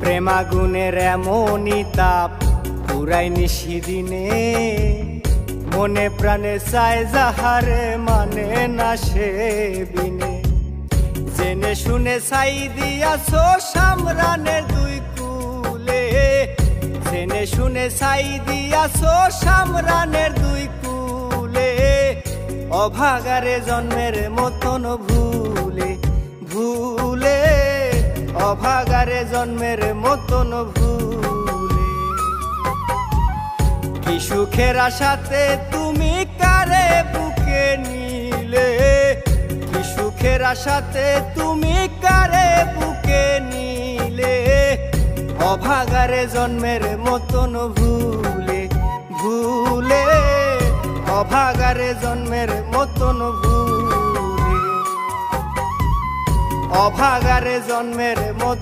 প্রেমাগুনের এমনই তাপ পুরাই নিশিদিনে, মনে প্রাণে চায় যাহারে মানে না সে বিনে। জেনে শুনে ছাই দিয়াছো সামরানের দুই কুলে, জেনে শুনে ছাই দিয়াছো সামরানের দুই কুলে। অভাগারে জন্মের মতন ভুলে ভুলে, অভাগারে জন্মের মতন ভুলে। কি সুখের আশাতে তুমি কারে বুকে নিলে, কি সুখের আশাতে তুমি কারে বুকে নিলে। অভাগারে জন্মের মতন ভুলে ভুলে, অভাগারে জন্মের মতন ভুলে, অভাগারে জন্মের মতন।